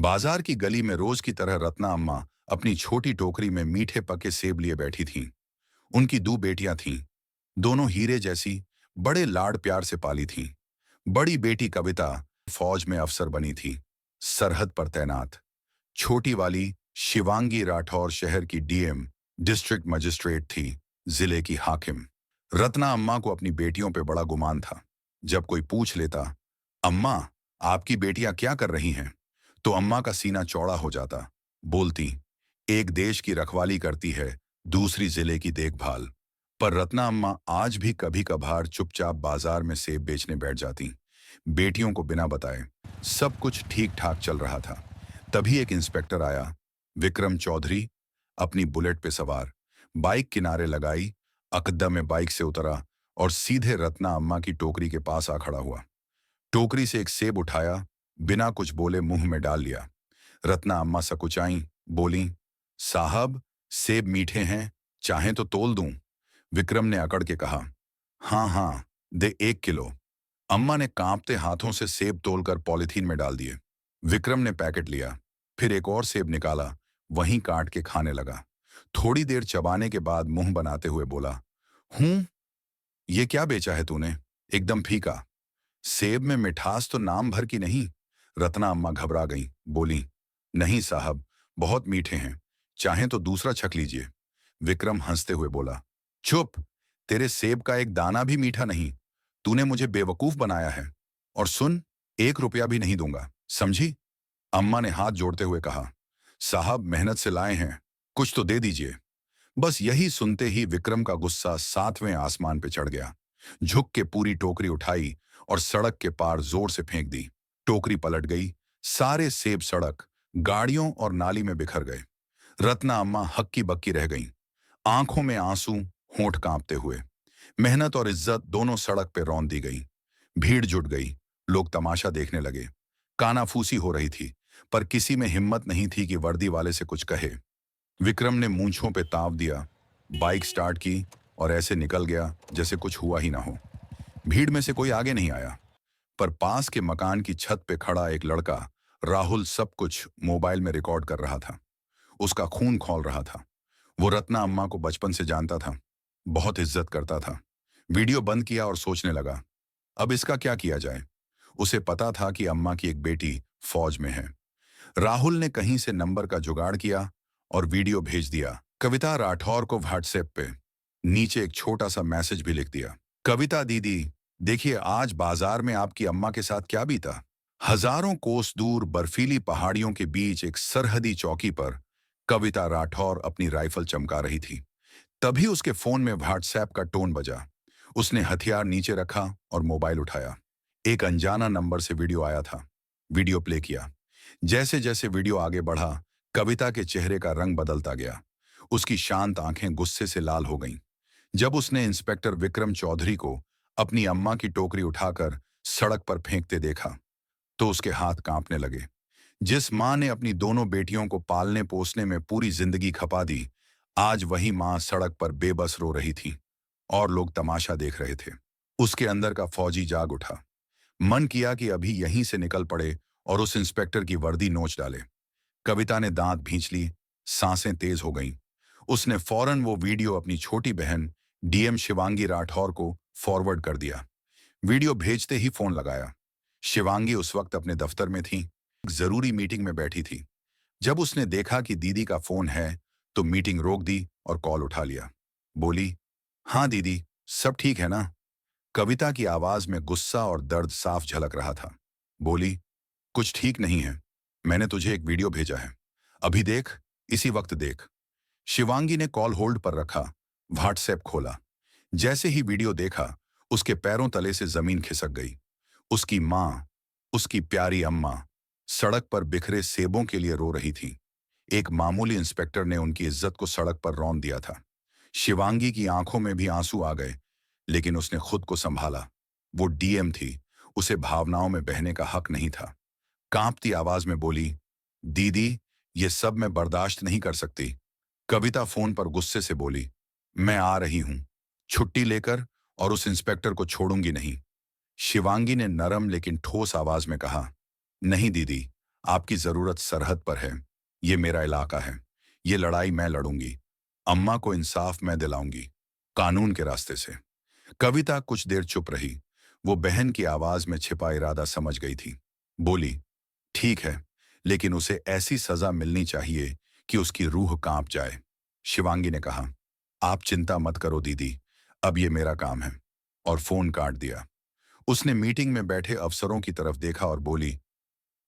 बाजार की गली में रोज की तरह रत्ना अम्मा अपनी छोटी टोकरी में मीठे पके सेब लिए बैठी थीं। उनकी दो बेटियां थीं, दोनों हीरे जैसी, बड़े लाड प्यार से पाली थीं। बड़ी बेटी कविता फौज में अफसर बनी थी, सरहद पर तैनात। छोटी वाली शिवांगी राठौर शहर की डीएम, डिस्ट्रिक्ट मजिस्ट्रेट थी, जिले की हाकिम। रत्ना अम्मा को अपनी बेटियों पे बड़ा गुमान था। जब कोई पूछ लेता, अम्मा आपकी बेटियां क्या कर रही हैं, तो अम्मा का सीना चौड़ा हो जाता। बोलती, एक देश की रखवाली करती है, दूसरी जिले की देखभाल। पर रत्ना अम्मा आज भी कभी कभार चुपचाप बाजार में सेब बेचने बैठ जाती। बेटियों को बिना बताए सब कुछ ठीक ठाक चल रहा था। तभी एक इंस्पेक्टर आया, विक्रम चौधरी, अपनी बुलेट पे सवार। बाइक किनारे लगाई, अकद्दम में बाइक से उतरा और सीधे रत्ना अम्मा की टोकरी के पास आ खड़ा हुआ। टोकरी से एक सेब उठाया, बिना कुछ बोले मुंह में डाल लिया। रत्ना अम्मा सकुचाई, बोली, साहब सेब मीठे हैं, चाहें तो तोल दूं। विक्रम ने अकड़ के कहा, हाँ हाँ, दे 1 किलो। अम्मा ने कांपते हाथों से सेब तोलकर पॉलिथीन में डाल दिए। विक्रम ने पैकेट लिया, फिर एक और सेब निकाला, वहीं काट के खाने लगा। थोड़ी देर चबाने के बाद मुंह बनाते हुए बोला, हूं, ये क्या बेचा है तूने, एकदम फीका। सेब में मिठास तो नाम भर की नहीं। रत्ना अम्मा घबरा गईं, बोली, नहीं साहब, बहुत मीठे हैं, चाहें तो दूसरा छक लीजिए। विक्रम हंसते हुए बोला, चुप, तेरे सेब का एक दाना भी मीठा नहीं। तूने मुझे बेवकूफ बनाया है। और सुन, 1 रुपया भी नहीं दूंगा, समझी। अम्मा ने हाथ जोड़ते हुए कहा, साहब मेहनत से लाए हैं, कुछ तो दे दीजिए। बस यही सुनते ही विक्रम का गुस्सा 7वें आसमान पे चढ़ गया। झुक के पूरी टोकरी उठाई और सड़क के पार जोर से फेंक दी। टोकरी पलट गई, सारे सेब सड़क, गाड़ियों और नाली में बिखर गए। रत्ना अम्मा हक्की बक्की रह गईं, आंखों में आंसू, होंठ कांपते हुए। मेहनत और इज्जत दोनों सड़क पे रौंद दी गई। भीड़ जुट गई, लोग तमाशा देखने लगे। कानाफूसी हो रही थी, पर किसी में हिम्मत नहीं थी कि वर्दी वाले से कुछ कहे। विक्रम ने मूंछों पे ताव दिया, बाइक स्टार्ट की और ऐसे निकल गया जैसे कुछ हुआ ही ना हो। भीड़ में से कोई आगे नहीं आया, पर पास के मकान की छत पे खड़ा एक लड़का, राहुल, सब कुछ मोबाइल में रिकॉर्ड कर रहा था। उसका खून खौल रहा था। वो रत्ना अम्मा को बचपन से जानता था, बहुत इज्जत करता था। वीडियो बंद किया और सोचने लगा, अब इसका क्या किया जाए। उसे पता था कि अम्मा की एक बेटी फौज में है। राहुल ने कहीं से नंबर का जुगाड़ किया और वीडियो भेज दिया कविता राठौर को व्हाट्सएप पे। नीचे एक छोटा सा मैसेज भी लिख दिया, कविता दीदी, देखिए आज बाजार में आपकी अम्मा के साथ क्या बीता। हजारों कोस दूर बर्फीली पहाड़ियों के बीच एक सरहदी चौकी पर कविता राठौर अपनी राइफल चमका रही थी। तभी उसके फोन में व्हाट्सएप का टोन बजा। उसने हथियार नीचे रखा और मोबाइल उठाया। एक अनजाना नंबर से वीडियो आया था। वीडियो प्ले किया। जैसे जैसे वीडियो आगे बढ़ा, कविता के चेहरे का रंग बदलता गया। उसकी शांत आंखें गुस्से से लाल हो गईं। जब उसने इंस्पेक्टर विक्रम चौधरी को अपनी अम्मा की टोकरी उठाकर सड़क पर फेंकते देखा, तो उसके हाथ कांपने लगे। जिस मां ने अपनी दोनों बेटियों को पालने पोसने में पूरी जिंदगी खपा दी, आज वही मां सड़क पर बेबस रो रही थी और लोग तमाशा देख रहे थे। उसके अंदर का फौजी जाग उठा। मन किया कि अभी यहीं से निकल पड़े और उस इंस्पेक्टर की वर्दी नोच डाले। कविता ने दांत भींच ली, सांसें तेज हो गईं। उसने फौरन वो वीडियो अपनी छोटी बहन डीएम शिवांगी राठौर को फॉरवर्ड कर दिया। वीडियो भेजते ही फोन लगाया। शिवांगी उस वक्त अपने दफ्तर में थी, एक जरूरी मीटिंग में बैठी थी। जब उसने देखा कि दीदी का फोन है, तो मीटिंग रोक दी और कॉल उठा लिया। बोली, हाँ दीदी, सब ठीक है ना। कविता की आवाज में गुस्सा और दर्द साफ झलक रहा था। बोली, कुछ ठीक नहीं है, मैंने तुझे एक वीडियो भेजा है, अभी देख, इसी वक्त देख। शिवांगी ने कॉल होल्ड पर रखा, व्हाट्सएप खोला। जैसे ही वीडियो देखा, उसके पैरों तले से जमीन खिसक गई। उसकी मां, उसकी प्यारी अम्मा, सड़क पर बिखरे सेबों के लिए रो रही थी। एक मामूली इंस्पेक्टर ने उनकी इज्जत को सड़क पर रौंद दिया था। शिवांगी की आंखों में भी आंसू आ गए, लेकिन उसने खुद को संभाला। वो डीएम थी, उसे भावनाओं में बहने का हक नहीं था। कांपती आवाज में बोली, दीदी, ये सब मैं बर्दाश्त नहीं कर सकती। कविता फोन पर गुस्से से बोली, मैं आ रही हूं, छुट्टी लेकर, और उस इंस्पेक्टर को छोड़ूंगी नहीं। शिवांगी ने नरम लेकिन ठोस आवाज में कहा, नहीं दीदी, आपकी जरूरत सरहद पर है। ये मेरा इलाका है। ये लड़ाई मैं लड़ूंगी। अम्मा को इंसाफ मैं दिलाऊंगी, कानून के रास्ते से। कविता कुछ देर चुप रही। वो बहन की आवाज में छिपा इरादा समझ गई थी। बोली, ठीक है, लेकिन उसे ऐसी सजा मिलनी चाहिए कि उसकी रूह कांप जाए। शिवांगी ने कहा, आप चिंता मत करो दीदी, अब ये मेरा काम है। और फोन काट दिया। उसने मीटिंग में बैठे अफसरों की तरफ देखा और बोली,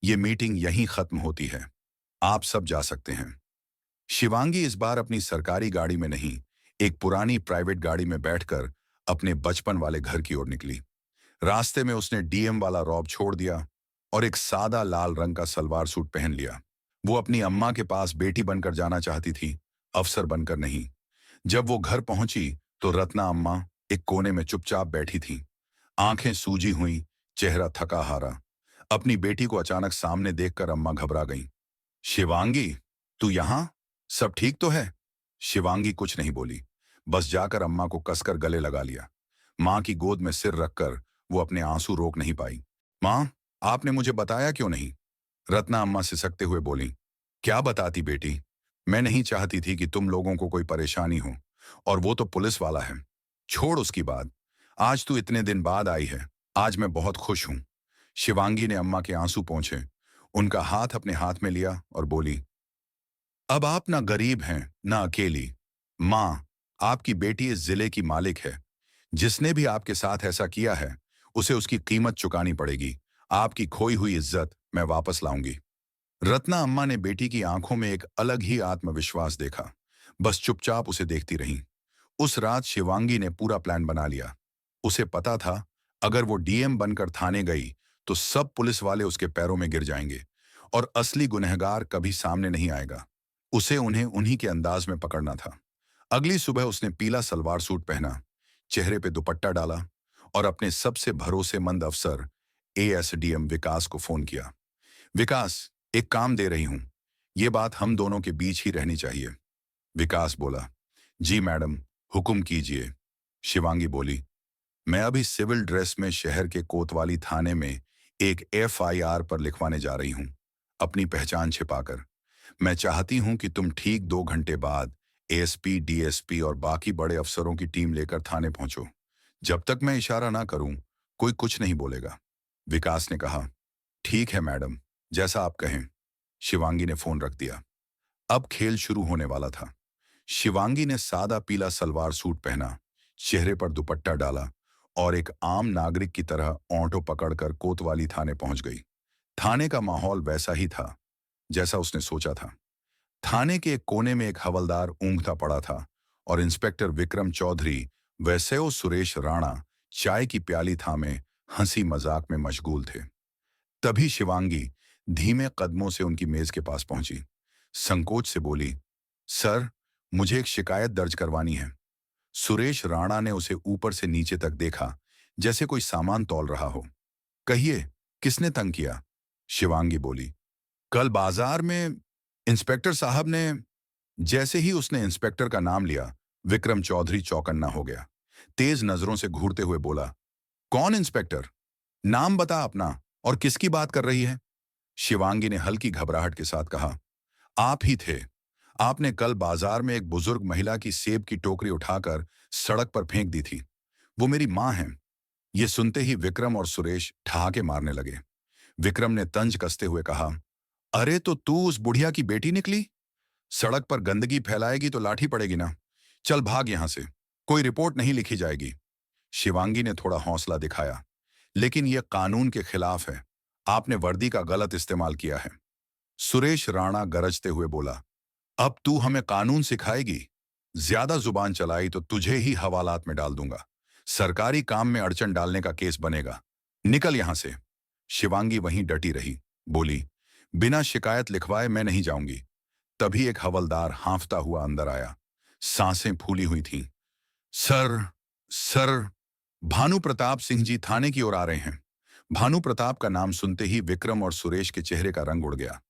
ये मीटिंग यहीं खत्म होती है। आप सब जा सकते हैं। शिवांगी इस बार अपनी सरकारी गाड़ी में नहीं, एक पुरानी प्राइवेट गाड़ी में बैठकर अपने बचपन वाले घर की ओर निकली। रास्ते में उसने डीएम वाला रॉब छोड़ दिया और एक सादा लाल रंग का सलवार सूट पहन लिया। वो अपनी अम्मा के पास बेटी बनकर जाना चाहती थी, अफसर बनकर नहीं। जब वो घर पहुंची तो रत्ना अम्मा एक कोने में चुपचाप बैठी थी, आंखें सूजी हुई, चेहरा थका हारा। अपनी बेटी को अचानक सामने देखकर अम्मा घबरा गईं। शिवांगी, तू यहां? सब ठीक तो है? शिवांगी कुछ नहीं बोली, बस जाकर अम्मा को कसकर गले लगा लिया। मां की गोद में सिर रखकर वो अपने आंसू रोक नहीं पाई। मां, आपने मुझे बताया क्यों नहीं? रत्ना अम्मा सिसकते हुए बोली, क्या बताती बेटी? मैं नहीं चाहती थी कि तुम लोगों को कोई परेशानी हो, और वो तो पुलिस वाला है। छोड़ उसकी बात। आज तू इतने दिन बाद आई है, आज मैं बहुत खुश हूं। शिवांगी ने अम्मा के आंसू पोंछे, उनका हाथ अपने हाथ में लिया और बोली, अब आप ना गरीब हैं ना अकेली। मां, आपकी बेटी इस जिले की मालिक है। जिसने भी आपके साथ ऐसा किया है, उसे उसकी कीमत चुकानी पड़ेगी। आपकी खोई हुई इज्जत मैं वापस लाऊंगी। रत्ना अम्मा ने बेटी की आंखों में एक अलग ही आत्मविश्वास देखा, बस चुपचाप उसे देखती रहीं। उस रात शिवांगी ने पूरा प्लान बना लिया। उसे पता था, अगर वो डीएम बनकर थाने गई तो सब पुलिस वाले उसके पैरों में गिर जाएंगे और असली गुनहगार कभी सामने नहीं आएगा। उसे उन्हें उन्हीं के अंदाज में पकड़ना था। अगली सुबह उसने पीला सलवार सूट पहना, चेहरे पे दुपट्टा डाला और अपने सबसे भरोसेमंद अफसर एएसडीएम विकास को फोन किया। विकास, एक काम दे रही हूं, ये बात हम दोनों के बीच ही रहनी चाहिए। विकास बोला, जी मैडम, हुक्म कीजिए। शिवांगी बोली, मैं अभी सिविल ड्रेस में शहर के कोतवाली थाने में एक एफआईआर पर लिखवाने जा रही हूं, अपनी पहचान छिपाकर। मैं चाहती हूं कि तुम ठीक 2 घंटे बाद एएसपी, डीएसपी और बाकी बड़े अफसरों की टीम लेकर थाने पहुंचो। जब तक मैं इशारा ना करूं, कोई कुछ नहीं बोलेगा। विकास ने कहा, ठीक है मैडम, जैसा आप कहें। शिवांगी ने फोन रख दिया। अब खेल शुरू होने वाला था। शिवांगी ने सादा पीला सलवार सूट पहना, चेहरे पर दुपट्टा डाला और एक आम नागरिक की तरह ऑटो पकड़कर कोतवाली थाने पहुंच गई। थाने का माहौल वैसा ही था जैसा उसने सोचा था। थाने के एक कोने में एक हवलदार ऊँघता पड़ा था और इंस्पेक्टर विक्रम चौधरी वैसेओ सुरेश राणा चाय की प्याली थामे हंसी मजाक में मशगूल थे। तभी शिवांगी धीमे कदमों से उनकी मेज के पास पहुंची। संकोच से बोली, सर, मुझे एक शिकायत दर्ज करवानी है। सुरेश राणा ने उसे ऊपर से नीचे तक देखा, जैसे कोई सामान तौल रहा हो। कहिए, किसने तंग किया? शिवांगी बोली, कल बाजार में इंस्पेक्टर साहब ने। जैसे ही उसने इंस्पेक्टर का नाम लिया, विक्रम चौधरी चौकन्ना हो गया। तेज नजरों से घूरते हुए बोला, कौन इंस्पेक्टर? नाम बता अपना, और किसकी बात कर रही है? शिवांगी ने हल्की घबराहट के साथ कहा, आप ही थे। आपने कल बाजार में एक बुजुर्ग महिला की सेब की टोकरी उठाकर सड़क पर फेंक दी थी। वो मेरी मां है। ये सुनते ही विक्रम और सुरेश ठहाके मारने लगे। विक्रम ने तंज कसते हुए कहा, अरे तो तू उस बुढ़िया की बेटी निकली? सड़क पर गंदगी फैलाएगी तो लाठी पड़ेगी ना। चल भाग यहां से, कोई रिपोर्ट नहीं लिखी जाएगी। शिवांगी ने थोड़ा हौसला दिखाया, लेकिन यह कानून के खिलाफ है। आपने वर्दी का गलत इस्तेमाल किया है। सुरेश राणा गरजते हुए बोला, अब तू हमें कानून सिखाएगी? ज्यादा जुबान चलाई तो तुझे ही हवालात में डाल दूंगा। सरकारी काम में अड़चन डालने का केस बनेगा। निकल यहां से। शिवांगी वहीं डटी रही, बोली, बिना शिकायत लिखवाए मैं नहीं जाऊंगी। तभी एक हवलदार हांफता हुआ अंदर आया। सांसें फूली हुई थीं। सर, सर, भानु प्रताप सिंह जी थाने की ओर आ रहे हैं। भानु प्रताप का नाम सुनते ही विक्रम और सुरेश के चेहरे का रंग उड़ गया।